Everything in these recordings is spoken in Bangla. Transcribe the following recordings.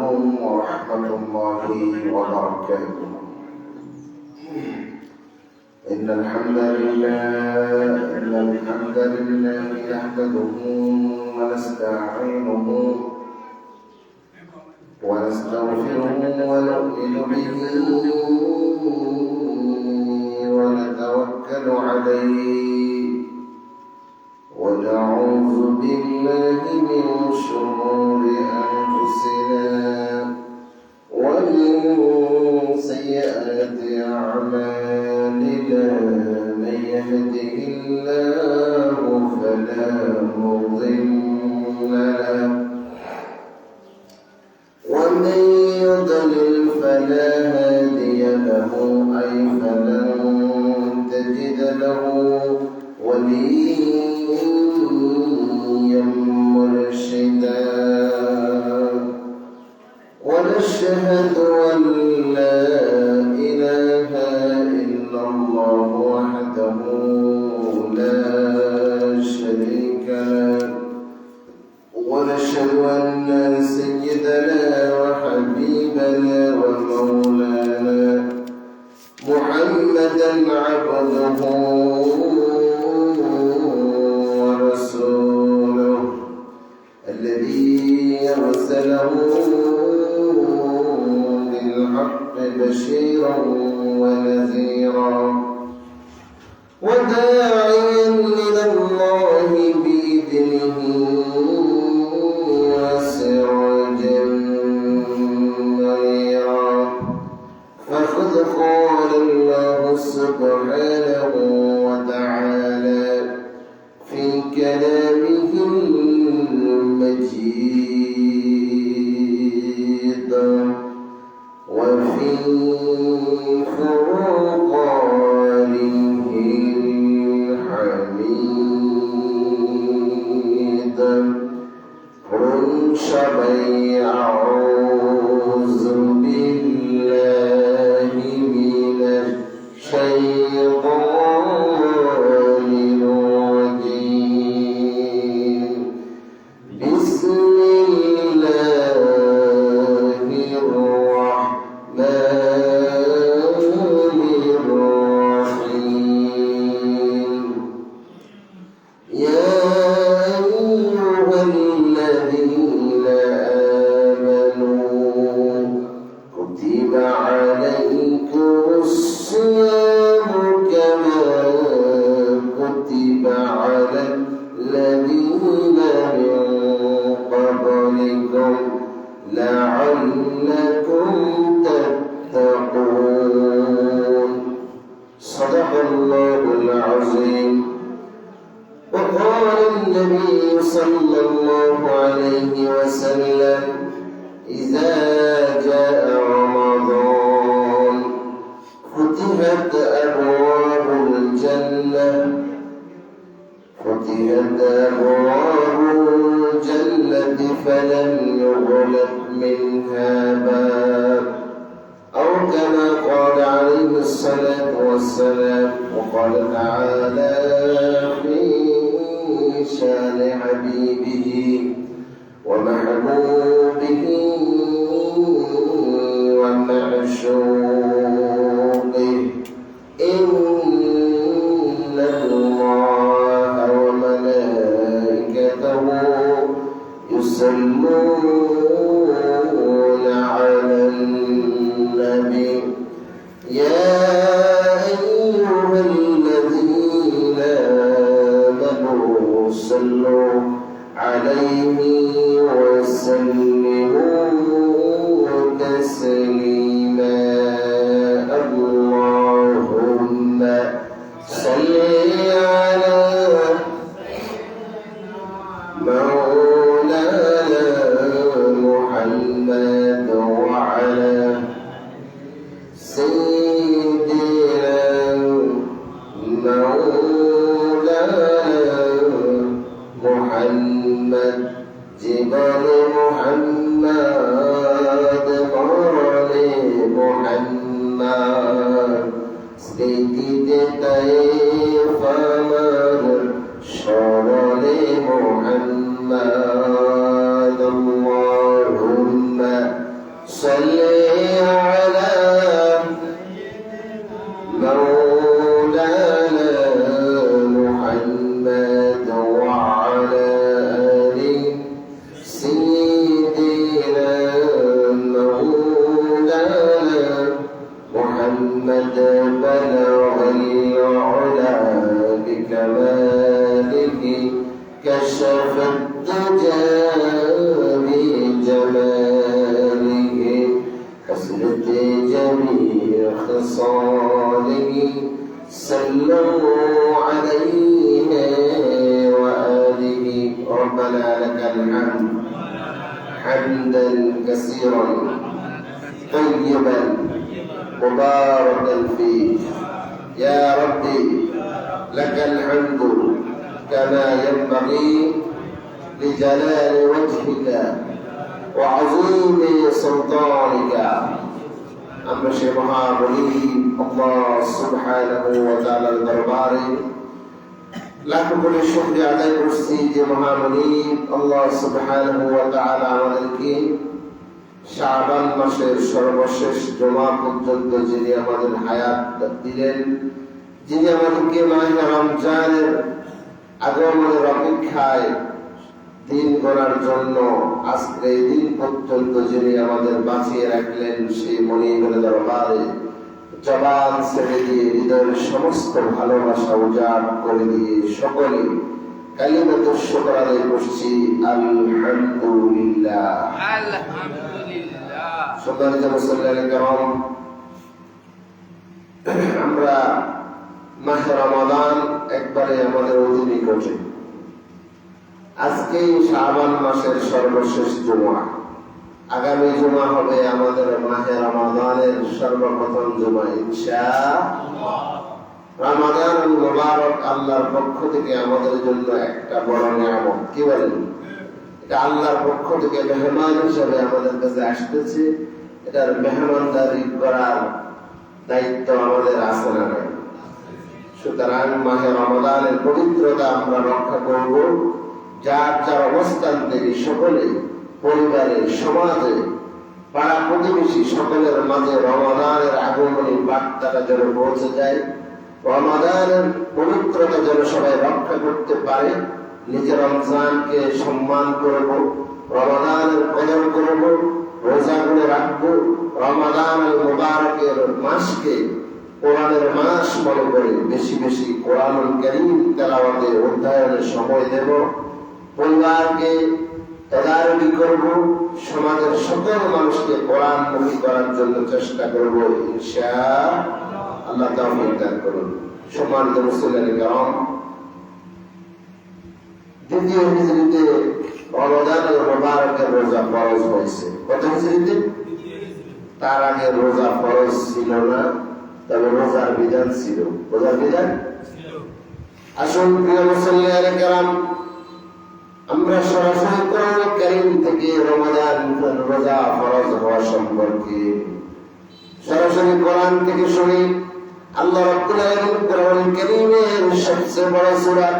عليكم ورحمة الله وبركاته. إن الحمد لله نحمده ونستعينه ونستغفره ونؤمن به ونتوكل عليه ونعوذ بالله من شرور أنفسنا ومن سيئات أعمالنا. من يهده الله فلا مضل له ومن يضلل فلا هادي له أي فلن تجد له وليا مرشدا. ونشهد أن لا إله إلا الله وحده لا شريك له. ونشهد أن سيدنا وحبيبنا ومولانا محمدا عبده ورسوله الذي أرسله بالحق بشيرا ونذيرا وداعيا إلى الله بإذنه وسراجا منيرا. فقد قال الله سبحانه وتعالى في كلامه المجيد وفي فرقانه الحميد. رنشبي أعوذ بالله من الشيطان الرجيم. بسم الله الرحمن الرحيم. يا أيها الذين آمنوا كتب عليكم الصيام كما كتب على الذين من قبلكم لعلكم تتقون. صدق الله العظيم. وقال النبي صلى الله عليه وسلم إذا جاء رمضان فتحت أبواب الجنة فلم يغلق منها باب أو كما قال عليه الصلاة والسلام. وقال تعالى في شان حبيبه ومحبوبه ومعشوقه إن الله وملائكته يصلون على النبي يا أيها الذين آمنوا صلوا عليه صلوا عليه وآله ربنا لك الحمد حمدا كثيرا طيبا مباركا فيه يا ربي لك الحمد كما ينبغي لجلال وجهك وعظيم سلطانك আমরা সে মহাবলী আল্লাহ সুবহানাহু ওয়া তাআলার দরবারে লাখ কোটি শুকরিয়া আদায় করছি যে মহাবলী আল্লাহ সুবহানাহু ওয়া তাআলা আমাদেরকে শাবান মাসের সর্বশেষ জুমা পর্যন্ত যিনি আমাদের হায়াত দিলেন, যিনি আমাদেরকে মাহে রমজানের আগমনের অপেক্ষায় দিন গণার জন্য আজকে এই দিন পর্যন্ত যিনি আমাদের বাঁচিয়ে রাখলেন, সেই মনিবের দরবারে জবান ছেড়ে দিয়ে হৃদয়ের সমস্ত ভালোবাসা উজাড় করে দিয়ে সকলে কালিমাতুর শুকর আদায় করছি আলহামদুলিল্লাহ। সম্মানিত মুসল্লিয়ানে কেরাম, আমরা মাহে রমাদান একবারে আমাদের অতি নিকটে। আজকেই শাবান মাসের সর্বশেষ জুমা, আগামী জুমা হবে আমাদের মাহে রমাদানের সর্বপ্রথম জুমা ইনশাআল্লাহ। রমাদানুল মুবারক আল্লাহর পক্ষ থেকে আমাদের জন্য একটা বড় নিয়ামত। কি বলেন? এটা আল্লাহর পক্ষ থেকে মেহমান হিসেবে আমাদের কাছে আসতেছে। এটার মেহমানদারি করার দায়িত্ব আমাদের আছে না নাই? সুতরাং মাহে রমাদানের পবিত্রতা আমরা রক্ষা করব। যার যার অবস্থান থেকে সকলে পরিবারে, সমাজে, পাড়া প্রতিবেশী সকলের মাঝে রমাদানের আগমনের বার্তাটা যেন পৌঁছে যায়, রমাদানের পবিত্রতা যেন সবাই রক্ষা করতে পারে। নিজের রমজানকে সম্মান করব, রমাদানের কদর করব, রোজা করে রাখবো, রমাদানের মুবারকের মাসকে কোরআনের মাস মনে করে বেশি বেশি কোরআনুল কারীম তেলাওয়াতে অধ্যয়নের সময় দেব, পরিবারকে তদারকি করব, সমাজের সকল মানুষকে কোরআনমুখী করার জন্য চেষ্টা করব ইনশাআল্লাহ। আল্লাহ তাওফীক দান করুন। সম্মানিত মুসলিম کرام, দ্বিতীয় হিজরিতে রমাদানুল মুবারকের রোজা ফরজ হয়েছে। কত হিজরিতে? তার আগে রোজা ফরজ ছিল না, তবে রোজার বিধান ছিল। রোজার বিধান ছিল। আসুন প্রিয় মুসলিম کرام, আমরা সরাসরি কোরআন কারীম থেকে রমাদান রোজা ফরজ হওয়া সম্পর্কে সরাসরি কোরআন থেকে শুনি। আল্লাহ রাব্বুল আলামিন কোরআন কারীমের সবচেয়ে বড় সূরা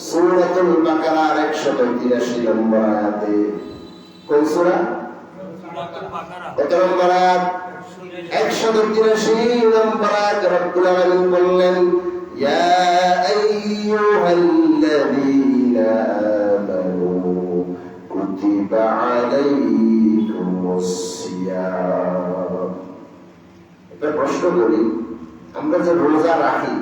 সূরাতুল বাকারার 183 নম্বর আয়াতে, কোন সূরা? সূরাতুল বাকারা 1 নম্বর আয়াত, 183 নম্বর আয়াত রাব্বুল আলামিন বললেন, ইয়া আইয়ুহাল্লাযীনা كتب عليكم الصيام। একটা প্রশ্ন করি, আমরা যে রোজা রাখি,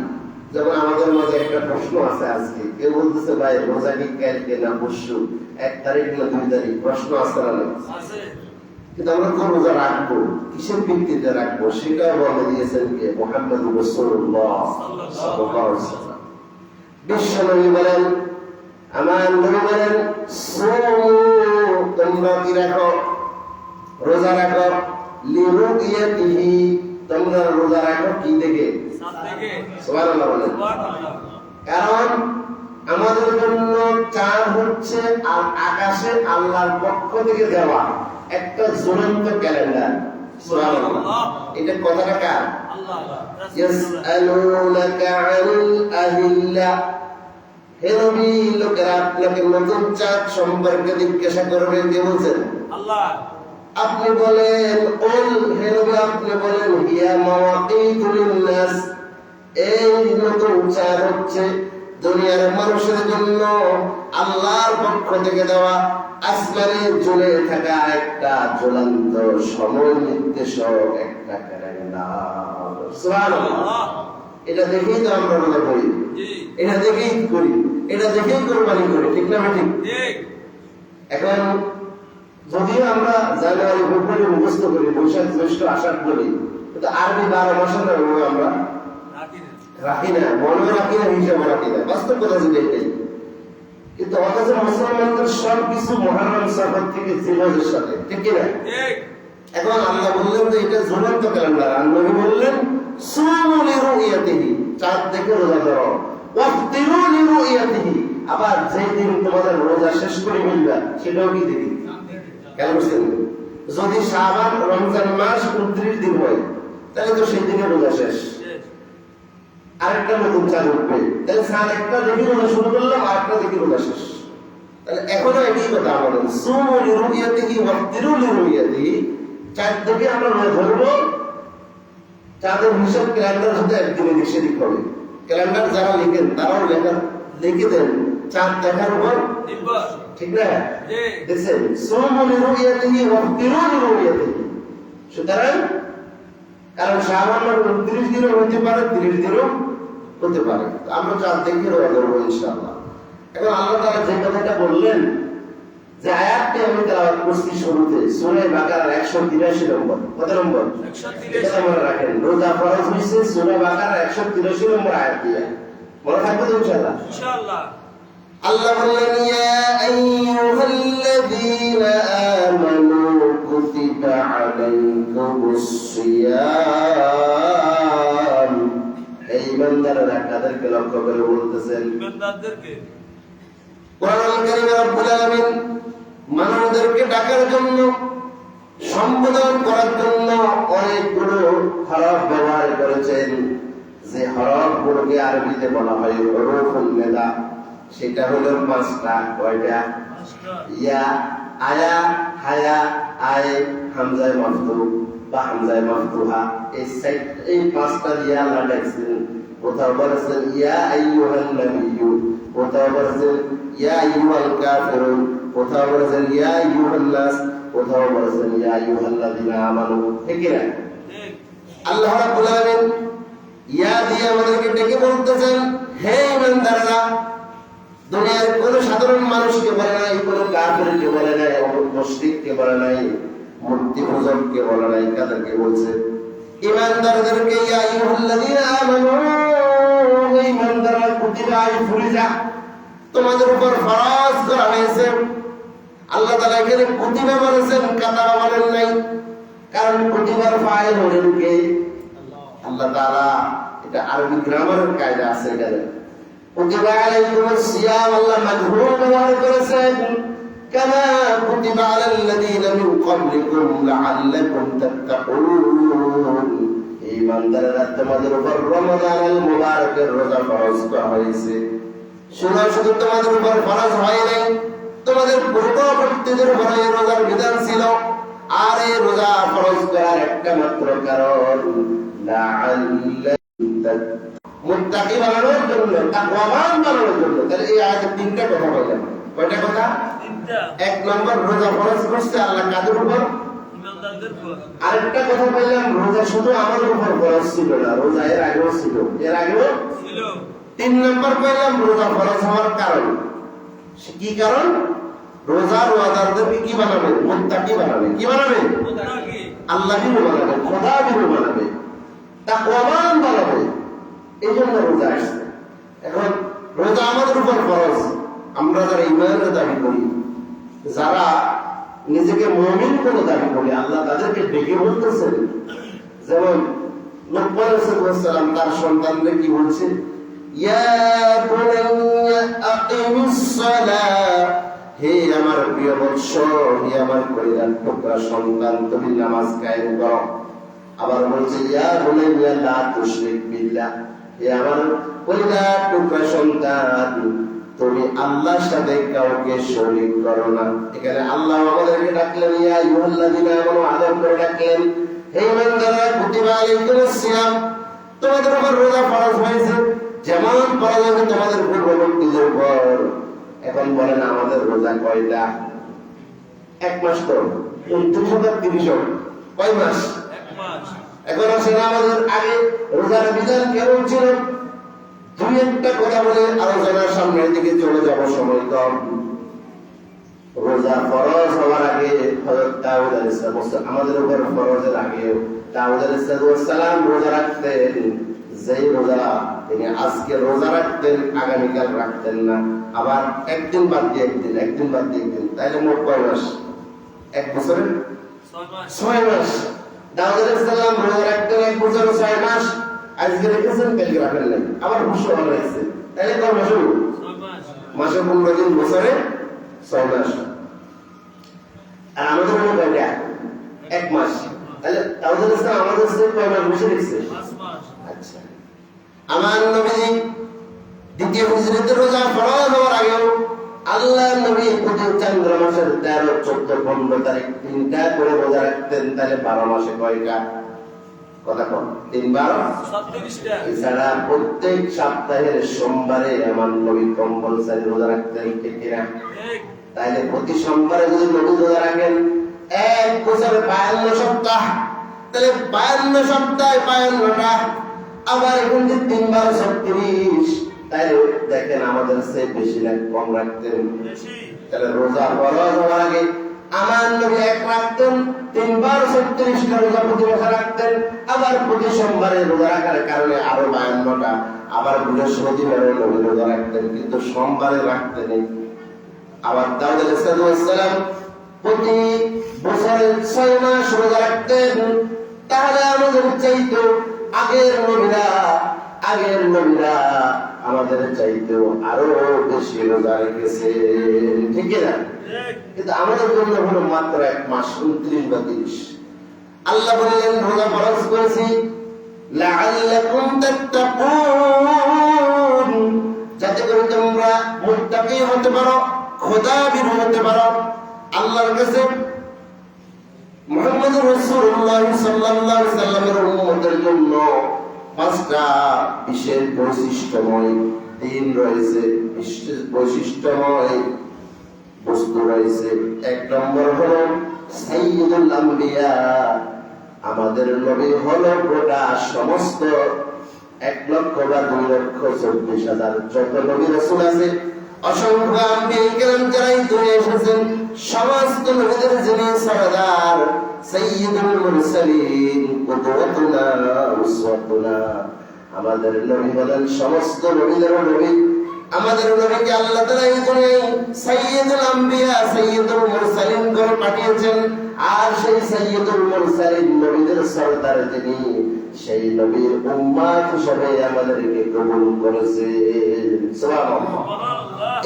যেমন আমাদের মাঝে একটা প্রশ্ন আছে আজকে, কেউ বলতেছে ভাই রোজা কি কালকে না পরশু, 1 তারিখ না 2 তারিখ, প্রশ্ন আছে না? আছে। কিন্তু আমরা তো রোজা রাখবো, কিসের ভিত্তিতে রাখবো সেটা বলে দিয়েছেন কে? মুহাম্মদুর রাসূলুল্লাহ সাল্লাল্লাহু আলাইহি ওয়াসাল্লাম। বিশ্বনবী বলেন, আমার নবী বলেন, তোমরা কি রাখো? রোজা রাখো। লিরুইয়াতিহি, তোমরা রোজা রাখো কি দেখে? সুবহানাল্লাহ বলেন। কারণ আমাদের জন্য চাঁদ হচ্ছে আকাশে আল্লাহর পক্ষ থেকে দেওয়া একটা জ্বলন্ত ক্যালেন্ডার। সুবহানাল্লাহ। এটা কথাটা কার? আল্লাহ। ইয়াসআলুনাকা আনিল আহিল্লা, হে নবী, লোকেরা আপনাকে নতুন চাঁদ সম্পর্কে জিজ্ঞাসা করবে। কে বলছেন? আল্লাহ। আপনি বলেন, হে নবী আপনি বলেন, হিয়া মাওয়াকিতু লিন-নাস, এই নতুন চাঁদ হচ্ছে দুনিয়ার মানুষের জন্য আল্লাহর পক্ষ থেকে দেওয়া আসমানে ঝুলে থাকা একটা ঝুলন্ত সময় নির্দেশক একটা ক্যালেন্ডার। সুবহানাল্লাহ। এটা দেখেই তো আমরা রোজা করি, এটা দেখেই করি, এটা দেখেই কোরবানি করি, ঠিক না? ঠিক। এখন যদিও আমরা জানুয়ারি ফেব্রুয়ারি মুখস্থ করি, বৈশাখ জ্যৈষ্ঠ আষাঢ় বলি, কিন্তু আরবি 12 মাসের আমরা রাখি না, মনে রাখি না, হিসাবে রাখি না, বাস্তব কথা যেটা এটাই। কিন্তু অথচ মুসলমানদের সব কিছু মুহররম সফর থেকে জিহাদের সাথে, ঠিক কিনা? এখন আল্লাহ বললেন যে এটা ঝুলন্ত ক্যালেন্ডার, আর নবী বললেন সুমু লিরুইয়াতিহি, চাঁদ দেখে রোজা ধরো, ওয়াফতিরু লিরুইয়াতিহি, আবার যেই দিন তোমাদের রোজা শেষ করে ফেলবা সেটাও কি দেখি কেন বুঝছেন? যদি শাবান রমজান মাস 29 দিন হয় তাহলে তো সেই দিনে রোজা শেষ, আরেকটা নতুন চাঁদ উঠবে, তাহলে চাঁদ একটা দেখি রোজা শুরু করলাম, আরেকটা দেখি রোজা শেষ। তাহলে এখনো একই কথা বলেন, সুমু লিরুইয়াতিহি ওয়াফতিরু লিরুইয়াতিহি, চাঁদ দেখে আমরা রোজা ধরবো, চাঁদের হিসাব ক্যালেন্ডার সাথে একদিনে লিখে দিতে হবে। ক্যালেন্ডার যারা লিখেন তারাও লিখে দেন চাঁদ দেখার উপর, ঠিক না? দেখছেন, সুমু লিরুইয়াতিহি ওয়াফতিরু লিরুইয়াতিহি। সুতরাং কারণ শাবান মাস 29 দিনও হতে পারে, 30 দিনও হতে পারে, আমরা চাঁদ দেখে রোজা ধরবো ইনশাআল্লাহ। এখন আল্লাহ তাআলা যে কথাটা বললেন, যে আয়াতটি আমি তেলাওয়াত করছি শুরুতে সূরা বাকারার 183 নম্বর, কত নম্বর? 183 নম্বর রাখেন। রোজা ফরজ হইছে সূরা বাকারার 183 নম্বর আয়াত দিয়ে, মনে থাকবে তো ইনশাআল্লাহ? ইনশাআল্লাহ। আল্লাহ বললেন, ইয়া আইয়ুহাল্লাযীনা আমানু কুতিবা আলাইকুমুস সিয়াম, এই ইমানদাররা কাদেরকে লক্ষ্য করে বলতেছেন? ইমানদারদেরকে। কোরআনুল কারীমে রব্বুল আলামিন মানুষদেরকে ডাকার জন্য, সম্বোধন করার জন্য অনেকগুলো হরফ ব্যবহার করেছেন, যে হরফগুলোকে আরবিতে বলা হয় হুরুফুন নিদা। সেটা হলো 5টা। কয়টা? ইয়া, আয়া, হায়া, আয়, হামজায়ে মাফতুহ বা হামজায়ে মাফতুহা, এই 5টা দিয়ে আল্লাহ ডাকছেন। কোথাও বলেছেন ইয়া আইয়ুহান নাবিয়্যু, কোথাও বলেছেন ইয়া আইয়ুহাল কাফিরুন, কোথাও বলেছেন ইয়া আইয়ুহান নাস, কোথাও বলেছেন ইয়া আইয়ুহাল্লাযীনা আমানু, ঠিক না? আল্লাহ রাব্বুল আলামিন ইয়া দিয়ে আমাদেরকে ডেকে বলতেছেন, হে ইমানদাররা। দুনিয়ার কোন সাধারণ মানুষকে বলে নাই, কোন কাফিরকে বলে নাই, মুশরিককে বলে নাই, মূর্তি পূজককে বলে নাই, কাদেরকে বলছে? ইমানদারদেরকে। ইয়া আইয়ুহাল্লাযীনা আমানু, ইমানদাররা, কুতিবা আলাইকুমুস, তোমাদের উপর ফরজ করা হয়েছে। আল্লাহ তাআলা এখানে কুতিবা বলেছেন, কাতাবা বলেন নাই, কারণ কুতিবার ফাইল হলেন কে? আল্লাহ তাআলা। এটা আরবি গ্রামারের কায়দা আছে এখানে। কুতিবা আলাইকুমুস সিয়াম, আল্লাহ মাজহুর ব্যবহার করেছেন, কামা কুতিবা আলাল্লাযীনা মিন ক্বাবলিকুম লাআল্লাকুম তাত্তাকুন, ঈমানদাররা তোমাদের উপর রমাদানুল মুবারকের রোজা ফরজ করা হয়েছে। শুধু তোমাদের উপর ফরজ হয় নাই, তোমাদের পূর্ববর্তীদের উপর এই রোজার বিধান ছিল। আর এই রোজা ফরজ করার একটা মাত্র কারণ লাআল্লাকুম মুত্তাকি বানানোর জন্য, তাকওয়াবান বানানোর জন্য। তাহলে এই আয়াতে 3টা কথা বললাম। কয়টা কথা? 3টা। 1 নম্বর, রোজা ফরজ করছে আল্লাহ কাদের উপর? ইমানদারদের উপর। আরেকটা কথা বললাম, রোজা শুধু আমাদের উপর ফরজ ছিল না, রোজা এর আগেও ছিল, এর আগেও ছিল। 3 নম্বর বললাম রোজা ফরজ হওয়ার কারণ। কি কারণ? রোজা রোজাদারদেরকে কি বানাবে? মুত্তাকি বানাবে। কি বানাবে? মুত্তাকি। আল্লাহকে বানাবে, খোদাকে বানাবে, তাকওয়াবান বানাবে। এই জন্য রোজা আসছে। এখন রোজা আমাদের উপর ফরজ। আমরা যারা ঈমানের দাবি করি, যারা নিজেকে মুমিন বলে দাবি করি, আল্লাহ তাদেরকে ডেকে বলতেছেন। যেমন লুকমান আলাইহিস সালাম তার সন্তানদের কি বলছে? ইয়া বুনাইয়া আকিমিস সালাহ, হে আমার প্রিয় বৎস, হে আমার কলিজার টুকরা সন্তান, তুমি নামাজ কায়েম করো। আবার বলছে ইয়া বুনাইয়া লা তুশরিক বিল্লাহ, হে আমার কলিজার টুকরা সন্তান, তুমি আল্লাহর সাথে কাউকে শরীক করো না। এখানে আল্লাহ আমাদেরকে ডাকলেন, ইয়া আইয়ুহাল্লাযীনা আমানু, আদর করে ডাকলেন, হে ইমানদাররা, কুতিবা আলাইকুমুস সিয়াম, তোমাদের উপর রোজা ফরজ হয়েছে, যেমন ফরজ হয়েছে তোমাদের পূর্ববর্তীদের উপর। এখন বলেন আমাদের রোজা কয়টা? 1 মাস তো 29-30 কয় মাস? 1 মাস। এখন আসলে আমাদের আগে রোজার বিধান কেমন ছিল? 2-1টা কথা বলে আলোচনার সামনের দিকে চলে যাব, সময় কম। রোজা ফরজ হওয়ার আগে হযরত দাউদ আলাইহিস সালাম, আমাদের উপর ফরজের আগে দাউদ আলাইহিস সালাম রোজা রাখতেন, যেই রোজা তিনি আজকে রোজা রাখতেন, আগামীকাল রাখতেন না, আবার একদিন বাদ দিয়ে একদিন, একদিন বাদ দিয়ে একদিন, তাইলে মোট কয় মাস? এক বছরে 6 মাস। দাউদ আলাইহিস সালাম রোজা রাখতেন 1 বছরে 6 মাস, আজকে রেখেছেন, কালকে রাখেন নাই, আবার হুশ হয়েছে, তাইলে কয় মাস হলো? 6 মাস। মাসে 15 দিন, বছরে 6 মাস। আর আমাদের হলো কয়টা? 1 মাস। তাহলে দাউদ আলাইহিস সালাম আমাদের সাথে কয় মাস বেশি রেখেছে? 5 মাস। আচ্ছা, আমার নবী দ্বিতীয় হিজরতে রোজা ফরজ হওয়ার আগেও আল্লাহর নবী প্রতি চন্দ্র মাসের 13, 14, 15 তারিখ 3টা করে রোজা রাখতেন। তাহলে 12 মাসে কয়টা? কথা কোন? 3 12 36টা। এছাড়া প্রত্যেক সপ্তাহের সোমবারে আমার নবী কম্পালসারি রোজা রাখতেন, ঠিক কিনা? তাহলে প্রতি সোমবারে যদি নবী রোজা রাখেন 1 বছরে 52 সপ্তাহ, তাহলে 52 সপ্তাহে 52টা, আবার এখন যে 3 12 36, তাহলে দেখেন আমাদের সে বেশি না কম রাখতেন? তাহলে রোজা ফরজ হওয়ার আগে আমার নবী 1 রাখতেন, 3 12 36টা রোজা প্রতি মাসে রাখতেন, আবার প্রতি সোমবারে রোজা রাখার কারণে আরো 52টা, আবার বৃহস্পতিবারে নবী রোজা রাখতেন, কিন্তু সোমবারে রাখতেন। আবার দাউদ আলাইহিস সালাম প্রতি বছরে 6 মাস রোজা রাখতেন। তাহলে আমাদের চাইতো আগের নবীরা আমাদের চাইতেও আরো বেশি রোজা রেখেছে, ঠিক না? কিন্তু আমাদের জন্য হলো মাত্র 1 মাস, 29 বা 30। আল্লাহ বললেন রোজা ফরজ করেছি লাআল্লাকুম তাত্তাকুন, যাতে করে তোমরা মুত্তাকি হতে পারো, খোদাবীর হতে পারো। আল্লাহর কাছে মুহাম্মদুর রাসূলুল্লাহ সাল্লাল্লাহু আলাইহি সাল্লামের উম্মতের জন্য 5টা বিশেষ বৈশিষ্ট্যময় দিন রয়েছে, বিশেষ বৈশিষ্ট্যময় বস্তু রয়েছে। 1 নম্বর হলো সাইয়্যিদুল আম্বিয়া, আমাদের নবী হলো গোটা সমস্ত 1 লক্ষ বা 2 লক্ষ 24,000 যত নবী রাসূল আছে, অসংখ্য আম্বিয়া কেরাম যারা এই দুনিয়ায় এসেছেন, সমস্ত নবীদের যিনি সরদার, সাইয়্যিদুল মুরসালিন, কুদওয়াতুনা উসওয়াতুনা, আমাদের নবী হলেন সমস্ত নবীদের নবী। আমাদের নবীকে আল্লাহ তাআলা এই দুনিয়ায় সাইয়্যিদুল আম্বিয়া, সাইয়্যিদুল মুরসালিন করে পাঠিয়েছেন। আর সেই সাইয়্যিদুল মুরসালিন, নবীদের সরদার যিনি, সেই নবীর উম্মত হিসেবে আমাদেরকে কবুল করেছেন। সুবহানাল্লাহ।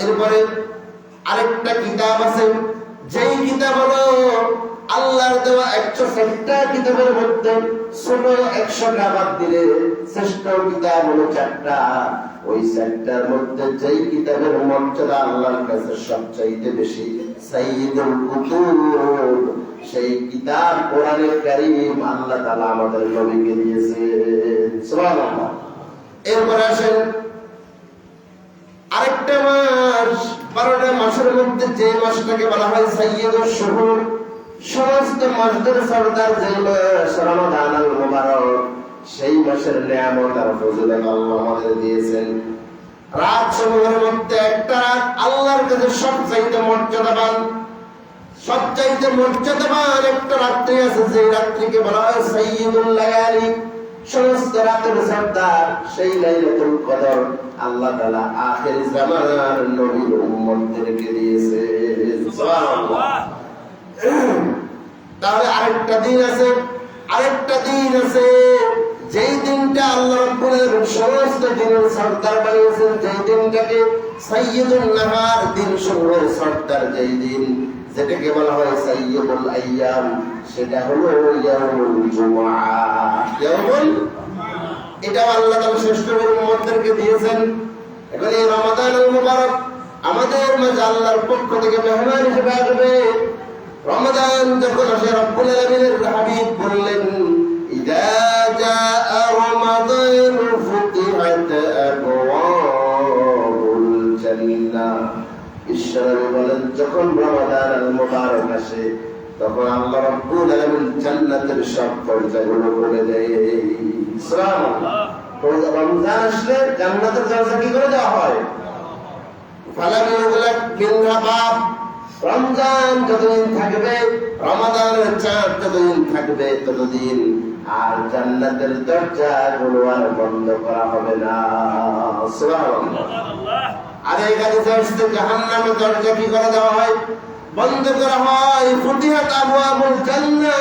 এরপরে আরেকটা কিতাব আছে, যেই কিতাব হলো আল্লাহর দেওয়া 107টা কিতাবের মধ্যে ছোট 100টা বাদ দিলে শ্রেষ্ঠ কিতাব হলো 4টা। ওই 4টার মধ্যে যেই কিতাবের মর্যাদা আল্লাহর কাছে সবচাইতে বেশি, সাইয়্যিদুল কুতুব, সেই কিতাব কোরআনে কারীম আল্লাহ তাআলা আমাদের নবীকে দিয়েছেন। সুবহানাল্লাহ। এরপর আসেন আরেকটা মাস, 12টা মাসের মধ্যে যে মাসটাকে বলা হয় সাইয়্যিদুশ শুহুর, সমস্ত মাসদের সরদার যে মাস রমাদান আল মুবারক, সেই মাসের নিয়ামত আর ফজিলত আল্লাহ আমাদের দিয়েছেন। রাত সমূহের মধ্যে একটা রাত আল্লাহর কাছে সবচাইতে মর্যাদাবান, সবচাইতে মর্যাদাবান একটা রাত্রি আছে, যে রাত্রিকে বলা হয় সাইয়্যিদুল লায়ালি, সমস্ত রাতের সরদার, সেই লাইলাতুল কদর আল্লাহ তাআলা আখির জামানার নবীর উম্মতদেরকে দিয়েছেন। সুবহানাল্লাহ। তাহলে আরেকটা দিন আছে, যেই দিনটা আল্লাহ রাব্বুল আলামিন সমস্ত দিনের সরদার বানিয়েছেন, যেই দিনটাকে সাইয়্যিদুন নাহার, দিন সমূহের সরদার যেই দিন, যেটাকে বলা হয় সাইয়্যিদুল আইয়াম, সেটা হলো ইয়াউমুল জুমআ। এটা আল্লাহ তাআলা শ্রেষ্ঠ উম্মতদেরকে দিয়েছেন। এখন এই রমাদান আল মুবারক আমাদের মাঝে আল্লাহর পক্ষ থেকে মেহমান হিসেবে আসবে। রমাদান যখন আসে, রব্বুল আলামিনের হাবিব বললেন, ইযা জাআ রমাদান ফুতিহাত আবওয়াবুল জান্নাহ, ঈশ্বর বলেন যখন রমাদান আল মুবারক আসে, তখন আল্লাহ রাব্বুল আলামিন জান্নাতের সব দরজাগুলো খুলে দেয়। সুবহানাল্লাহ। রমজান আসলে জান্নাতের দরজা কি করে দেওয়া হয়? ফালাম ইউগলাক মিনহা বাব, রমজান যতদিন থাকবে, রমাদানের চাঁদ যতদিন থাকবে, ততদিন আর জান্নাতের দরজাগুলো আর বন্ধ করা হবে না। সুবহানাল্লাহ। আর এই হাদিসে আসছে জাহান্নামের দরজা কি করে দেওয়া হয়? বন্ধ করা হয়। ফুতিহাত আবওয়াবুল জান্নাহ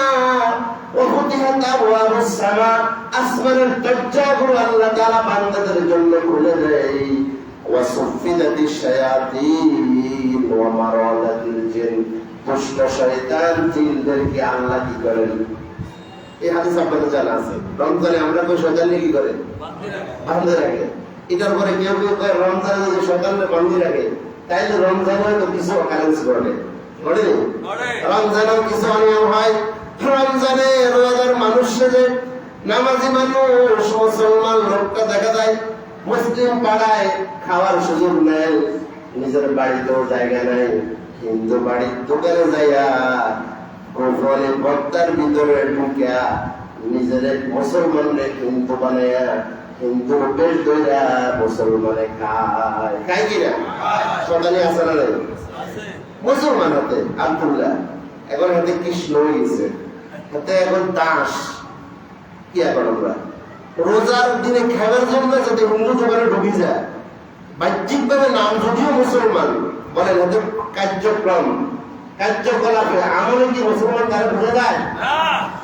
ওয়া ফুতিহাত আবওয়াবুস সামা, আসমানের দরজাগুলো আল্লাহ তাআলা বান্দাদের জন্য খুলে দেয়। ওয়া সুফিদাতিশ শায়াতিন ওয়া মারাদাতিল জিন, দুষ্ট শয়তান জিনদেরকে আল্লাহ কি করেন? এই হাদিস আপনাদের জানা আছে। রমজানে আমরা কই শয়তানকে কি করে? বাঁধে রাখে। এটার পরে কেউ কেউ কয় রমজানে যদি শয়তানকে বাঁধে রাখে তাইলে রমজানে তো কিছু অকারেন্স ঘটে। ঘটে? রমজানেও কিছু অনিয়ম হয়। রমজানে রোজাদার মানুষ সেজে নামাজি মানুষ মুসলমান লোকটা দেখা যায় মুসলিম পাড়ায় খাওয়ার সুযোগ নেই, নিজের বাড়িতেও জায়গা নেই, হিন্দু বাড়ির দোকানে যাইয়া গোপনে বক্তার ভিতরে ঢুকিয়া নিজের মুসলমানরে হিন্দু বানাইয়া হিন্দুর বেশ ধইরা মুসলমানে খায়। খায় কিনা? সদানি আছে না নাই? মুসলমান হাতে আব্দুল্লাহ, এখন হাতে কৃষ্ণ হয়ে গেছে, হাতে এখন দাস। কি এখন আমরা রোজার দিনে খাবার জন্য যাতে হিন্দু দোকানে ঢুকি যায়, বাহ্যিক ভাবে নাম যদিও মুসলমান বলেন, হাতে কার্যক্রম কার্যকলাপে আমলে কি মুসলমান তারা বুঝে যায়?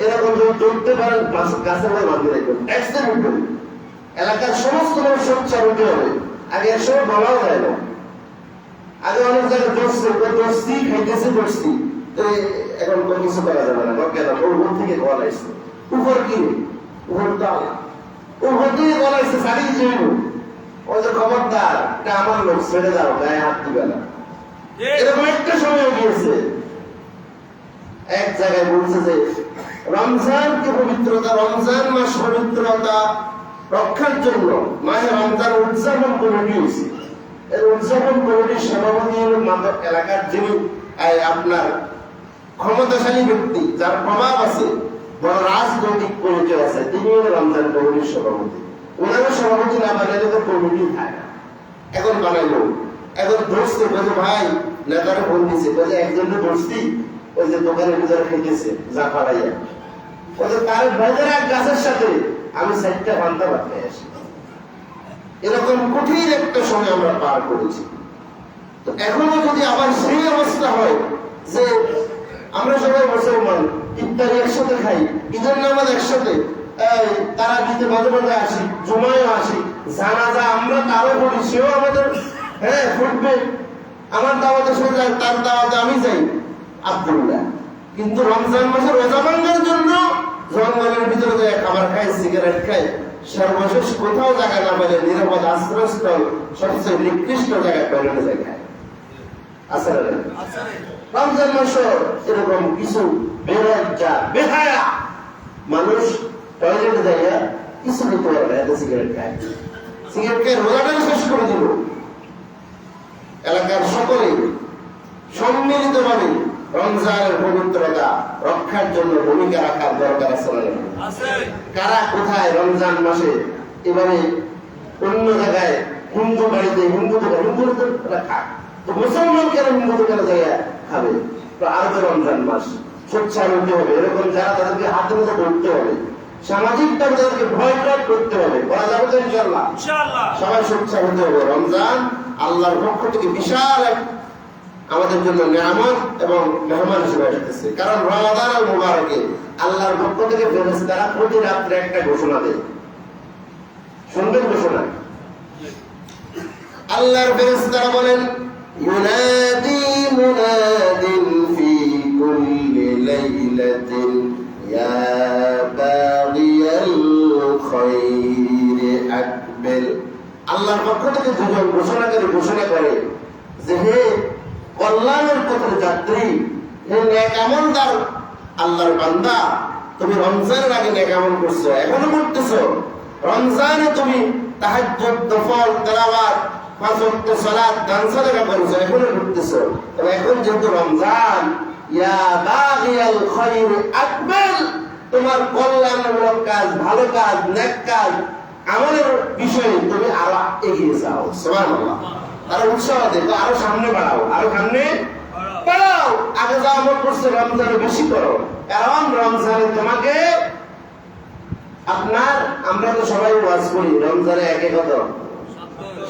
এরকম যদি চলতে পারেন গাছের মধ্যে বাঁধি রাখবেন, ট্যাক্সের উঠবেন, এলাকার সমস্ত মানুষ সোচ্চার হতে হবে। আগে একসময় বলাও যায় না, আগে অনেক জায়গায় দোস্তি খাইতেছে দোস্তি, এখন কোনো কিছু করা যাবে না। কেন? উপর থেকে কল আসছে। উপর কি? উপর দাও, উপর থেকে কল আসছে সারিয়ে যাইব, ওই যে খবরদার এটা আমার লোক, ছেড়ে দাও, গায়ে হাত দিবে না। এরকম একটা সময় গিয়েছে, এক জায়গায় বলছে যে রমজানকে পবিত্রতা, রমজান মাস পবিত্রতা রক্ষার জন্য মাহে রমজান উদযাপন কমিটি হয়েছে। এর উদযাপন কমিটির সভাপতি হল এলাকার যিনি আপনার ক্ষমতাশালী ব্যক্তি, যার প্রভাব আছে, বড় রাজনৈতিক পরিচয় আছে, তিনি হল রমজান কমিটির সভাপতি। ওনারও সভাপতি না বানাইলে তো কমিটি থাকে। এখন বানাইলো, এখন ধরছে, বলছে ভাই নেতারা ফোন দিছে, বলছে একজনের ধরছি ওই যে দোকানের ভিতরে খেতেছে যা ফাড়াইয়া, ওদের তার ভাইদের এক গাছের সাথে আমি 4টা ঘন্টা ভাত খেয়ে আসি। এরকম কঠিন একটা সময় আমরা পার করেছি। তো এখনো যদি আবার সেই অবস্থা হয় যে আমরা সবাই মুসলমান, ইফতারি একসাথে খাই, ঈদের নামাজ একসাথে, তারা দিতে মাঝে মাঝে আসি, জুমায়ও আসি, জানাজা আমরা তারও করি, সেও আমাদের ফুটবে, আমার দাওয়াতে সে যায়, তার দাওয়াতে আমি যাই, আব্দুল্লাহ। কিন্তু রমজান মাসে রোজা ভাঙার জন্য জঙ্গলের ভিতরে যায় খাবার খায়, সিগারেট খায়, সর্বশেষ কোথাও জায়গা না পেলে নিরাপদ আশ্রয়স্থল সবচেয়ে নিকৃষ্ট জায়গায় টয়লেটে জায়গায় আছে। রমজান মাস এরকম কিছু বেলজ্জা বেহায়া মানুষ টয়লেটে যাইয়া কিছু দিতে পারবে, এত সিগারেট খায়, সিগারেট খেয়ে রোজাটাই শেষ করে দিল। এলাকার সকলে সম্মিলিত ভাবে রমজানের পবিত্রতা রক্ষার জন্য ভূমিকা রাখার দরকার আছে। কারা কোথায় রমজান মাসে এবারে অন্য জায়গায় হিন্দু বাড়িতে হিন্দু দোকান খায়, তো মুসলমান কেন হিন্দু দোকানে জায়গায় খাবে? তো আর তো রমজান মাস সোচ্চার হতে হবে, এরকম যারা তাদেরকে হাতে মতো করতে হবে, সামাজিক ভাবে তাদেরকে ভয় করতে হবে। করা যাবে তো ইনশাআল্লাহ? সবাই সোচ্চার হতে হবে। রমজান আল্লাহর পক্ষ থেকে বিশাল এক আমাদের জন্য নিয়ামত এবং মেহমান হিসেবে আসতেছে। কারণ রমাদান আল মুবারকে আল্লাহর পক্ষ থেকে ফেরেশতারা প্রতি রাত্রে একটা ঘোষণা দেয়। শুনবেন ঘোষণা? আল্লাহর ফেরেশতারা বলেন, ইউনাদি মুনাদিন ফি কুল্লি লাইলাতিন ইয়া বাগিয়াল খায়রি আকবিল। আল্লাহর পক্ষ থেকে দুজন ঘোষণাকারী ঘোষণা করে যে হে কল্যাণের পথের যাত্রী, হে নেক আমলদার আল্লাহর বান্দা, তুমি রমজানের আগে নেক আমল করছো, এখনো করতেছো। রমজানে তুমি তাহাজ্জুদ, নফল, তেলাওয়াত, 5 ওয়াক্ত সালাত, দান সাদকা করেছো, এখনো করতেছো। তবে এখন যেহেতু রমজান, ইয়া বাগিয়াল খায়র আকবিল, তোমার কল্যাণমূলক কাজ, ভালো কাজ, নেক কাজ, আমলের বিষয়ে তুমি আরো এগিয়ে যাও। সুবহানাল্লাহ। আরো উৎসাহ দেয়, আরো সামনে বাড়াও, আরো সামনে বাড়াও। আগে যা আমল করছো রমজানে বেশি করো, কারণ রমজানে তোমাকে আমরা তো সবাই ওয়াজ করি রমজানে একে কত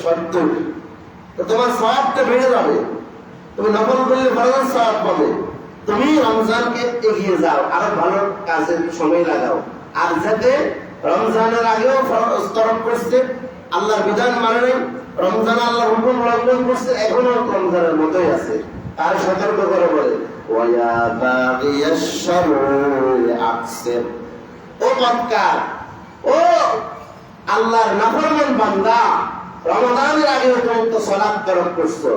70, তো তোমার সওয়াবটা বেড়ে যাবে, তুমি নফল করলে ফরজ সওয়াব পাবে। তুমি রমজানকে এগিয়ে যাও, আরো ভালো কাজে সময় লাগাও। আর যাতে রমজানের আগেও ফরজ তরক করছে, আল্লাহর বিধান মানে নাই, রমজান আল্লাহর হুকুম লঙ্ঘন করছে, এখনো রমজানের মতোই আছে, তার সতর্ক করে বলে ওয়া বাগিয়াশ শাররি আকসির, ও বদকার, ও আল্লাহর নাফরমান বান্দা, রমজানের আগে তুমি তো সালাত তরক করছো,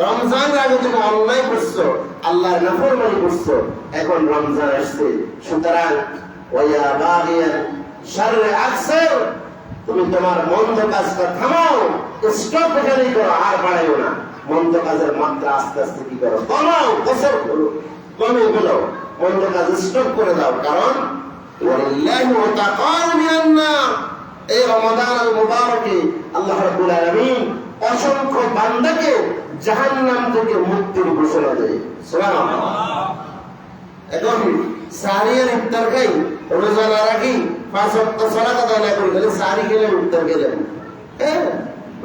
রমজানের আগে তুমি অন্যায় করছো, আল্লাহর নাফরমানি করছো, এখন রমজান আসছে, সুতরাং ওয়া বাগিয়াশ শাররি আকসির, তুমি তোমার মন্দ কাজটা থামাও, স্টপ এখানেই করো, আর বাড়াইও না। মন্দ কাজের মাত্রা আস্তে আস্তে কি করো, কমাও, বছর করো, কমে গেল, মন্দ কাজ স্টপ করে দাও। কারণ এই রমাদান আল মুবারকে আল্লাহ রাব্বুল আলামিন অসংখ্য বান্দাকে জাহান্নাম থেকে মুক্তির ঘোষণা দেয়। সুবহানাল্লাহ। এখন সারিয়ার ইফতার খাই, রোজা না রাখি, 5 ওয়াক্ত সালাত আদায় না করি, তাহলে সারি খেলে ইফতার খেলেন, হ্যাঁ,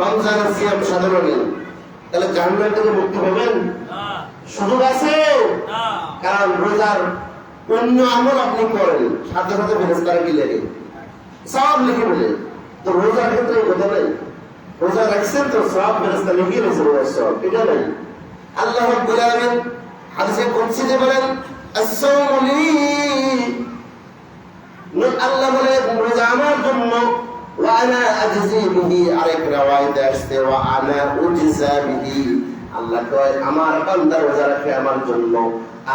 রমজানের সিয়াম সাধারণ নেই, তাহলে জাহান্নাম থেকে মুক্তি পাবেন? সুযোগ আছে। কারণ রোজার অন্য আমল আপনি করেন, সাথে সাথে ফেরেশতারা কি লেগে সওয়াব লিখে বলে, তো রোজার ক্ষেত্রে এই কথা নাই, রোজা রাখছেন তো সওয়াব ফেরেশতা লিখে রয়েছে, রোজার সওয়াব এটা নাই। আল্লাহ রাব্বুল আলামিন হাদিসে কুদসিতে বলেন as-sawmu li, আল্লাহ বলে রোজা আমার জন্য, ওয়া আনা আজজি বিহি, আরেক riwayate আসছে ওয়া আনা উজজা বিহি, আল্লাহ কয় আমার বান্দা রোজা রাখে আমার জন্য,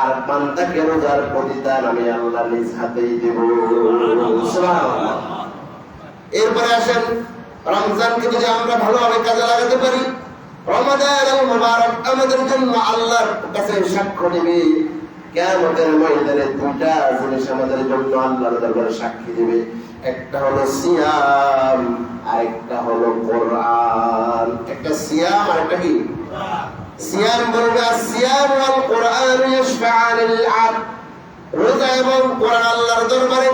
আর বান্দাকে রোজার প্রতিদান আমি আল্লাহ নিজ হাতেই দেব। সুবহানাল্লাহ। এরপরে আসেন রমজানকে যদি আমরা ভালোভাবে কাজে লাগাতে পারি, রমাদান আল মুবারক আমাদের জন্য আল্লাহর কাছে সাক্ষ্য দেবে। কিয়ামতের ময়দানে দুটা জিনিস আমাদের জন্য আল্লাহর দরবারে সাক্ষী দেবে, একটা হলো সিয়াম আর একটা হলো কোরআন। একটা সিয়াম আর একটা কি? সিয়াম বলবে সিয়াম ওয়াল কোরআন ইয়াশফাআন লিল আবদ, রোজা এবং কোরআন আল্লাহর দরবারে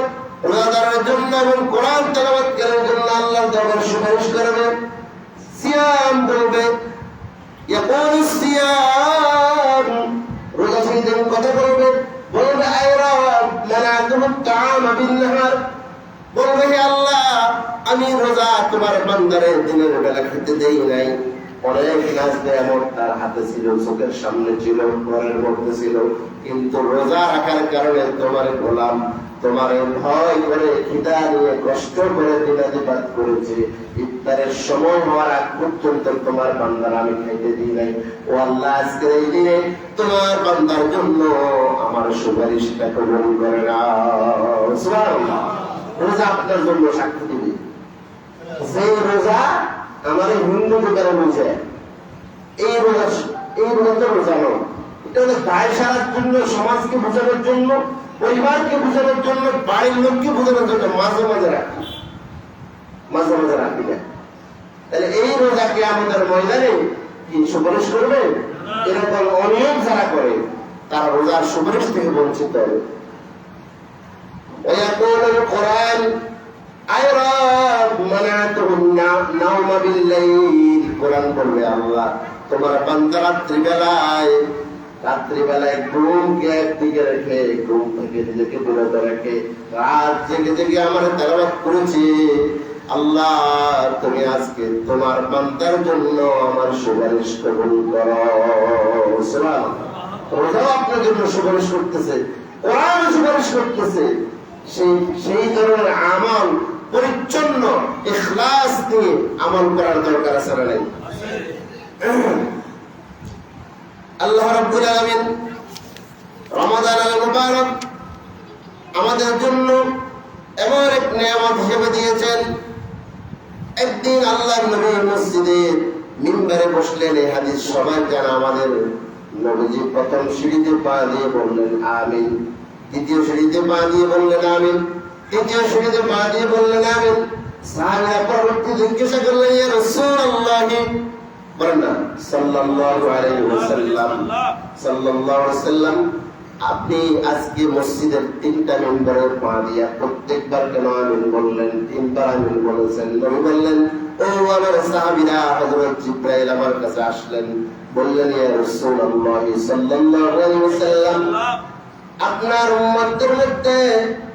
রোজাদারের জন্য এবং কোরআন তেলাওয়াতকারীর জন্য আল্লাহর দরবারে সুপারিশ করবে। সিয়াম বলবে ইয়াকুলু সিয়াম, রোজা থেকে কথা বলবে, বলবে আয় রব মানাতুহু তাআম বিন নাহার, বলবে হে আল্লাহ আমি রোজা তোমার বান্দারে দিনের বেলা খেতে দেই নাই, অনেক নাজ নেয়ামত তার হাতে ছিল, চোখের সামনে ছিল, ঘরের মধ্যে ছিল, কিন্তু রোজা রাখার কারণে তোমার গোলাম তোমার ভয় করে খিদা নিয়ে কষ্ট করে দিনাতিপাত করেছে, ইফতারের সময় হওয়ার আগ পর্যন্ত তোমার বান্দার আমি খাইতে দিই নাই। ও আল্লাহ আজকের এই দিনে তোমার বান্দার জন্য আমার সুপারিশটা কবুল করে নাও। সুবহানাল্লাহ। রোজা আপনার জন্য সাক্ষী দিবে, যে রোজা আমার হিন্দু যুগের বুঝে, এই রোজা তো রোজা নয়, এটা হলো দায় সারার জন্য, সমাজকে বোঝানোর জন্য, পরিবারকে বোঝানোর জন্য, বাড়ির লোককে বোঝানোর জন্য মাঝে মাঝে রাখি, মাঝে মাঝে রাখি না। তাহলে এই রোজাকে আমাদের ময়দানে কি সুপারিশ করবে? এরকম অনিয়ম যারা করে তারা রোজার সুপারিশ থেকে বঞ্চিত হবে। ওয়াকুলুল কোরআন আয় রব মানাতুহু নাওমা বিল-লাইল, কোরআন বলবে আল্লাহ তোমার বান্দা রাত্রিবেলায় ঘুমকে একদিকে রেখে, ঘুম থেকে নিজেকে বিরত রেখে রাত জেগে জেগে আমার তেলাওয়াত করেছে, আল্লাহ তুমি আজকে তোমার বান্দার জন্য আমার সুপারিশ কবুল করো। সুবহানাল্লাহ। রোজাও আপনার জন্য সুপারিশ করতেছে, কোরআন সুপারিশ করতেছে। সেই ধরনের আমল পরিচ্ছন্ন ইখলাস দিয়ে আমল করার দরকার আছে না নাই? আল্লাহ রাব্বুল আলামিন রমাদান আল মুবারক আমাদের জন্য এমন এক নিয়ামত হিসেবে দিয়েছেন। একদিন আল্লাহর নবী মসজিদে মিম্বারে বসলেন, এই হাদিস সবাই জানা আমাদের। নবীজি প্রথম সিঁড়িতে পা দিয়ে বললেন আমিন, দ্বিতীয় সিঁড়িতে পা দিয়ে বললেন আমিন, তৃতীয় সিঁড়িতে পা দিয়ে বললেন আমিন। সাহাবীরা পরবর্তী জিজ্ঞাসা করলেন ইয়া রাসূলুল্লাহ, বলেন না সাল্লাল্লাহু আলাইহি ওয়াসাল্লাম, সাল্লাল্লাহু আলাইহি ওয়াসাল্লাম আপনি আজকে মসজিদের 3টা মেম্বারের পা দিয়া প্রত্যেকবার কেন আমিন বললেন? 3বার আমিন বলেছেন। নবী বললেন, ও আমার সাহাবীরা, হযরত জিবরাইল আমার কাছে আসলেন, বললেন, ইয়া রাসূলুল্লাহ সাল্লাল্লাহু আলাইহি ওয়াসাল্লাম, আপনার উম্মতের মধ্যে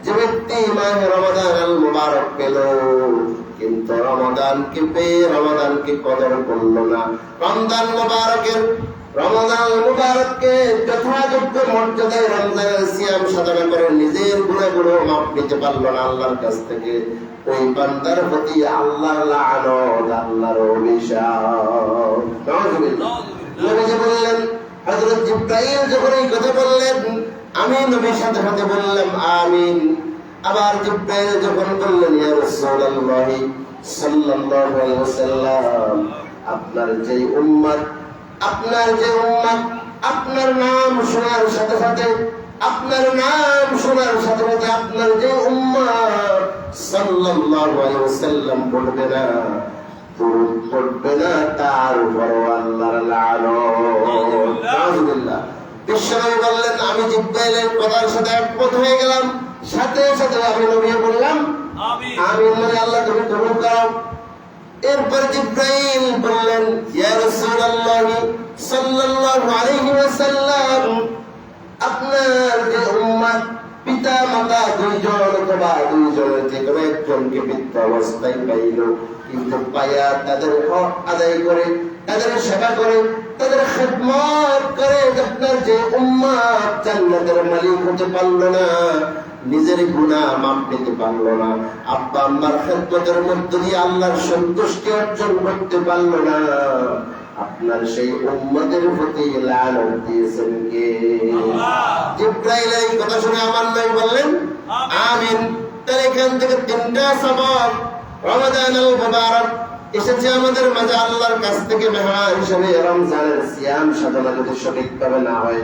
যে ব্যক্তি মাহে রমাদান আল মুবারক পেল, কিন্তু রমাদানকে পেয়ে রমাদানকে কদর করলো না, রমাদান মুবারককে যথাযোগ্য মর্যাদায় রমজানের সিয়াম সাধনা করে নিজের গুনাহগুলো মাফ পেতে পারলো না আল্লাহর কাছ থেকে, ওই বান্দার প্রতি আল্লাহর লানত, আল্লাহর অভিশাপ। নাউযুবিল্লাহ। নবীজি বললেন, হযরত জিবরাইল যখন এই কথা বললেন, আমি নবীর সাথে সাথে বললাম আমিন। আবার জিবরাইল যখন বললেন, ইয়া রাসূলুল্লাহ সাল্লাল্লাহু আলাইহি ওয়াসাল্লাম, আপনার যে উম্মত আপনার নাম শোনার সাথে সাথে আপনার যে উম্মত সাল্লাল্লাহু আলাইহি ওয়াসাল্লাম পড়বে না, তার উপর আল্লাহর লানত। নাউযুবিল্লাহ। বিশ্বনবী বললেন, আমি জিবরাইলের কথার সাথে একমত হয়ে গেলাম, সাথে সাথে আমি নবী বললাম আমিন। মানে আল্লাহ তুমি কবুল করো। এরপর জিবরাইল বললেন, ইয়া রাসূলুল্লাহ সাল্লাল্লাহু আলাইহি ওয়াসাল্লাম, আপনার যে উম্মত পিতা মাতা দুইজন অথবা দুইজনের যে কোনো একজনকে বৃদ্ধ অবস্থায় পাইল, কিন্তু পাইয়া তাদের হক আদায় করে, তাদের সেবা করে, তাদের খেদমত করে আপনার যে উম্মত জান্নাতের মালিক হতে পারল না, নিজের গুনাহ মাফ পেতে পারল না, আব্বা আম্মার খেদমতের মধ্য দিয়ে আল্লাহর সন্তুষ্টি অর্জন করতে পারল না, আপনার সেই উম্মতের প্রতি লানত দিয়েছেন কে? জিবরাইল এই কথা শুনে আমার নবী বললেন আমিন। তাহলে এখান থেকে 3টা সবক রমাদান আল মুবারক এসেছে আমাদের মাঝে আল্লাহর কাছ থেকে মেহমান হিসেবে। রমজানের সিয়াম সাধনা যদি সঠিকভাবে না হয়,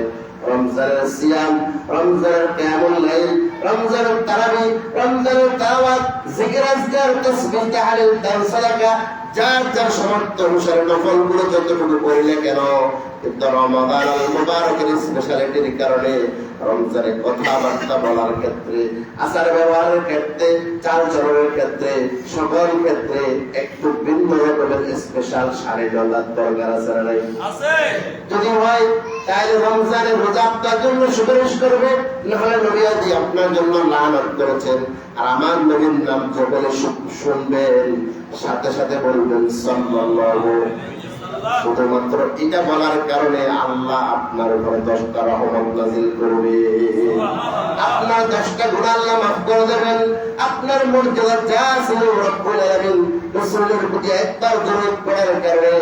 রমজানের সিয়াম, রমজানের কিয়ামুল লাইল, রমজানের তারাবি, রমজানের তিলাওয়াত, জিকির আজকার, তাসবিহ, তাহলিল, দান, সাদাকা, যার যার সামর্থ্য অনুসারে নফলগুলো যতটুকু করলে কেন, কিন্তু রমাদান আল মুবারকের স্পেশালিটির কারণে রমজানে কথাবার্তা বলার ক্ষেত্রে, আচার ব্যবহারের ক্ষেত্রে, চাল চলনের ক্ষেত্রে, সকল ক্ষেত্রে একটু ভিন্ন রকমের স্পেশাল শাড়ি ডলার দরকার আছে না নাই? যদি হয় তাহলে রমজানে রোজা আপনার জন্য সুপারিশ করবে, নাহলে নবী আদি আপনার জন্য লানত করেছেন। আর আমার নবীর নাম যখন শুনবেন সাথে সাথে বলবেন সাল্লাল্লাহু। শুধুমাত্র এটা বলার কারণে আল্লাহ আপনার উপরে 10টা রহমত নাযিল করবে, আপনার 10টা গুনাহ আল্লাহ মাফ করে দেবেন, আপনার মর্যাদা যা ছিল রব্বুল আলামিন রাসূলের প্রতি একবার দরুদ পড়ার কারণে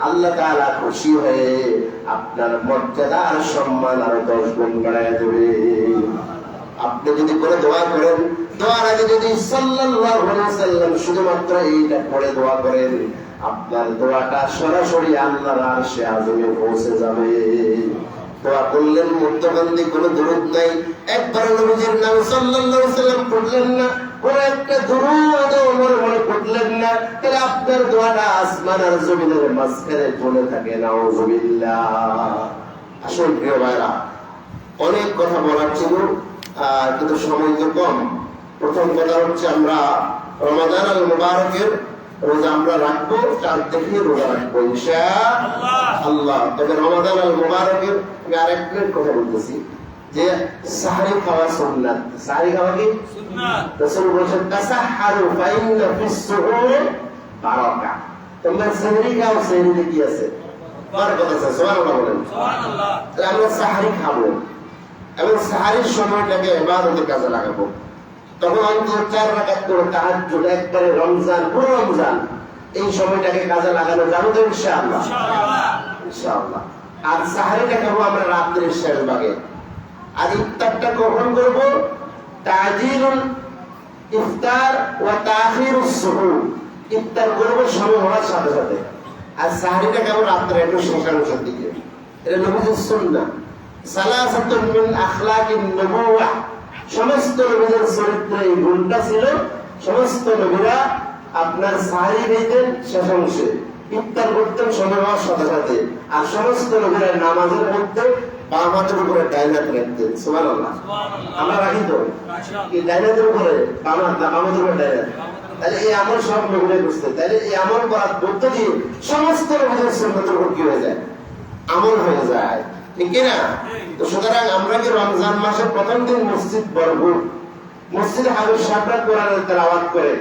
আল্লাহ তাআলা খুশি হয়ে আপনার মর্যাদা আর সম্মান আরো 10 গুণ বাড়ায় দেবে। আপনি যদি করে দোয়া করেন, দোয়ার আগে যদি সাল্লাল্লাহু আলাইহি ওয়াসাল্লাম শুধুমাত্র এইটা পড়ে দোয়া করেন, আপনার দোয়াটা সরাসরি আল্লাহর আরশে আযমে পৌঁছে যাবে। দোয়া করলেন মধ্যবন্ধী কোনো দরুদ নাই, একবার নবীজির নাম সাল্লাল্লাহু আলাইহি ওয়াসাল্লাম পড়লেন না, কোন একটা দরুদ ওমর মনে পড়লেন না, তাহলে আপনার দোয়াটা আসমান আর জমিনের মাঝখানে চলে থাকে। নাউযুবিল্লাহ। আসল প্রিয় ভাইরা, অনেক কথা বলার ছিল, কিন্তু সময় তো কম। প্রথম কথা হচ্ছে আমরা রমাদান আল মুবারকের রোজা আমরা রাখবো, চাঁদ দেখে রোজা রাখবো ইনশাআল্লাহ। তবে রমাদান আল মুবারকের আমি আরেক প্লেট কথা বলতেছি যে সাহরি খাওয়া সুন্নাত। সাহরি খাওয়া কি সুন্নাত? রাসূল বলেছেন তাসাহহারু ফাইন্না ফিস সুহুরি বারাকা। তোমরা সাহরি খাও, সাহরিতে কি আছে? বারাকা আছে। সুবহানাল্লাহ বলেন। সুবহানাল্লাহ। তাহলে আমরা সাহরি খাবো এবং সাহরির সময়টাকে ইবাদতের কাজে লাগাবো। তখন অন্তত 4 রাকাত করে তাহাজ্জুদ, একবারে রমজান, পুরো রমজান এই সময়টাকে কাজে লাগানো যাবে তো ইনশাআল্লাহ। ইনশাআল্লাহ। আর সাহরিটা খাবো আমরা রাত্রির শেষ ভাগে। আর ইফতারটা কখন করব? তাজিলুল ইফতার ওয়া তাখিরুস সুহুর। ইফতার করব সময় হওয়ার সাথে সাথে, আর সাহরিটা খাবো রাত্রে একটু শেষাংশের দিকে। এটা নবীর সুন্নাহ। সালাসাতুন মিন আখলাকিন নবুওয়াহ। সমস্ত নবীদের চরিত্রে এই গুণটা ছিল। সমস্ত নবীরা আপনার সাহরি খেতেন শেষাংশে, ইফতার করতেন সময় হওয়ার সাথে সাথে, আর সমস্ত নবীরা নামাজের মধ্যে বাম হাতের উপরে ডাইন হাত রাখতেন। সুবহানাল্লাহ। আমরা রাখি তো এই ডাইন হাতের উপরে বাম হাতের উপরে ডাইন হাত। তাহলে এই আমল সব নবীরা করছে। তাহলে এই আমল করার মধ্য দিয়ে সমস্ত নবীদের সুন্নতের উপর কি হয়ে যায়? আমল হয়ে যায়, ঠিক কিনা? তো সুতরাং আমরা কি রমজান মাসের প্রথম দিন মসজিদ ভরপুর, মসজিদে হাফেজ সাহেবরা কোরআনের তেলাওয়াত করে।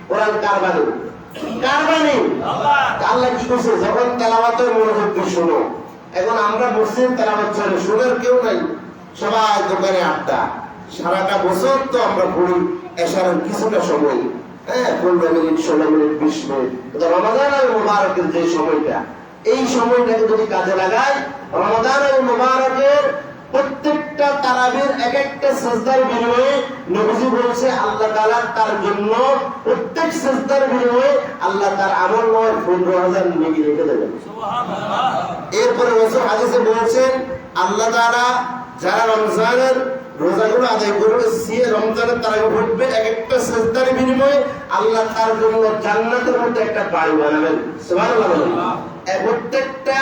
কোরআন কার বাণী? কার বাণী? আল্লাহ কি করছে? যখন তেলাওয়াতের মনোযোগ দিয়ে শোনো। এখন আমরা মসজিদ তেলাওয়াত চলে, শোনার কেউ নাই, সবাই দোকানে আড্ডা। সারাটা বছর তো আমরা পড়ি এশারের কিছুটা সময়, 15 মিনিট, 16 মিনিট, 20 মিনিট। রমাদান আর মুবারকের যে সময়টা, এই সময়টাকে যদি কাজে লাগাই, রমাদান আর মুবারকের প্রত্যেকটা তারাবির এক একটা সিজদার বিনিময়ে নবীজি বলেছে আল্লাহ তাআলা তার জন্য প্রত্যেক সিজদার বিনিময়ে আল্লাহ তার আমলনামায় 15,000 নেকি রেখে দেবেন। সুবহানাল্লাহ। এরপরে রাসূল হাদিসে বলেছেন আল্লাহ তাআলা যারা রমজানের রোজাগুলো আদায় করবে, সে রমজানের তারাবি পড়বে, এক একটা সিজদার বিনিময়ে আল্লাহ তার জন্য জান্নাতের মধ্যে একটা বাড়ি বানাবেন। সুবহানাল্লাহ। প্রত্যেকটা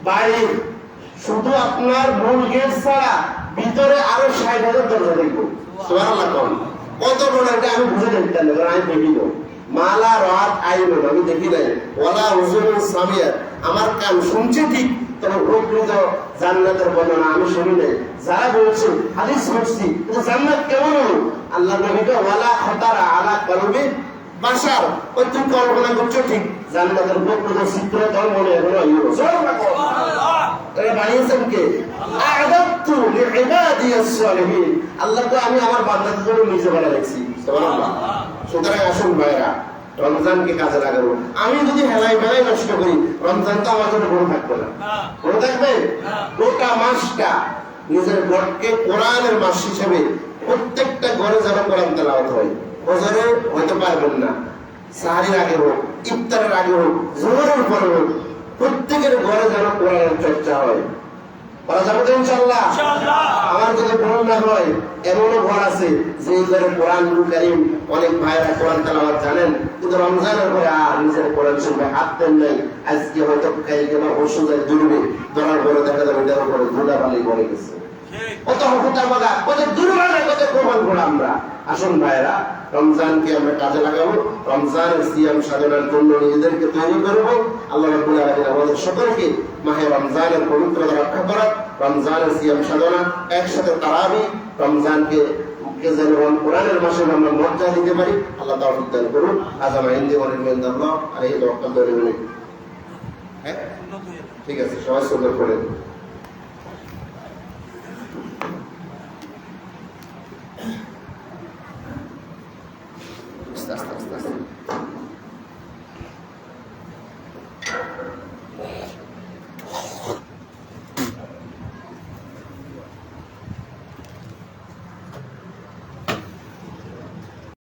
বাড়ি শুধু আপনার মূল গেট ছাড়া ভিতরে আরো 60,000 দরজা দেখবো। সুবহানাল্লাহ। কত বড় এটা আমি বুঝে দেখতাম না, কারণ আমি দেখি না। মালা রাত আইন আমি দেখি নাই, ওয়ালা হুজুর সামিয়া আমার কান শুনছে ঠিক, তবে প্রকৃত জান্নাতের বর্ণনা আমি শুনি নাই। যারা বলছে হাদিস শুনছি, কিন্তু জান্নাত কেমন হলো? আল্লাহ নবীকে ওয়ালা খাতারা আলা কলবি বাশার, ওই তুমি কল্পনা করছো ঠিক, জান্নাতের প্রকৃত চিত্র তোর মনে এখনো আইলো। সুবহানাল্লাহ। এটা বানিয়েছেন কে? আ'দাতু লিইবাদিয়াস সালিহিন। আল্লাহ তো আমি আমার বান্দাদের জন্য নিজে বানিয়ে রাখছি। সুবহানাল্লাহ। সুতরাং আসুন ভাইরা, রমজানকে কাজে লাগাবো। আমি যদি হেলাই বেলাই নষ্ট করি, রমজান তো আমার জন্য বড় থাকবে না। বড় থাকবে গোটা মাসটা নিজের ঘরকে কোরআনের মাস হিসেবে প্রত্যেকটা ঘরে যেন কোরআন তেলাওয়াত হয়। ফজরে হয়তো পারবেন না, সাহারির আগে হোক, ইফতারের আগে হোক, জোহরের পরে হোক, প্রত্যেকের ঘরে যেন কোরআনের চর্চা হয়। করা যাবে তো ইনশাআল্লাহ? আমার যদি ভুল না হয়, এমনও ঘর আছে যে ঘরে কোরআনুল কারীম অনেক ভাইরা কোরআন তেলাওয়াত জানেন, কিন্তু রমজানের পরে আর নিজের কোরআন শরীফে হাত দেন নাই। আজকে হয়তো কালকে বা পরশু যায় দূরবে, ধরার পরে দেখা যাবে এটার উপরে ধুলাবালি পড়ে গেছে। কত হকুতা বাগা, কত দুর্বাগা, কত প্রমাণ করে আমরা। আসুন ভাইরা, রমজানকে আমরা কাজে লাগাবো, রমজানের সিয়াম সাধনার জন্য নিজেদেরকে তৈরি করবো। আল্লাহ রাব্বুল আলামিন আমাদের সকলকে মাহে রমজানের পবিত্রতা রক্ষা করা, রমজানের সিয়াম সাধনা, একসাথে তারাবি, রমজানকে যেন কোরআনের মাসে আমরা মর্যাদা দিতে পারি, আল্লাহ তাআলা দান করুন। আযামা ইনদি ওয়া লিল্লাহ আলাইহি তাওয়াক্কালতু। হ্যাঁ, ঠিক আছে, সবাই সুন্দর করে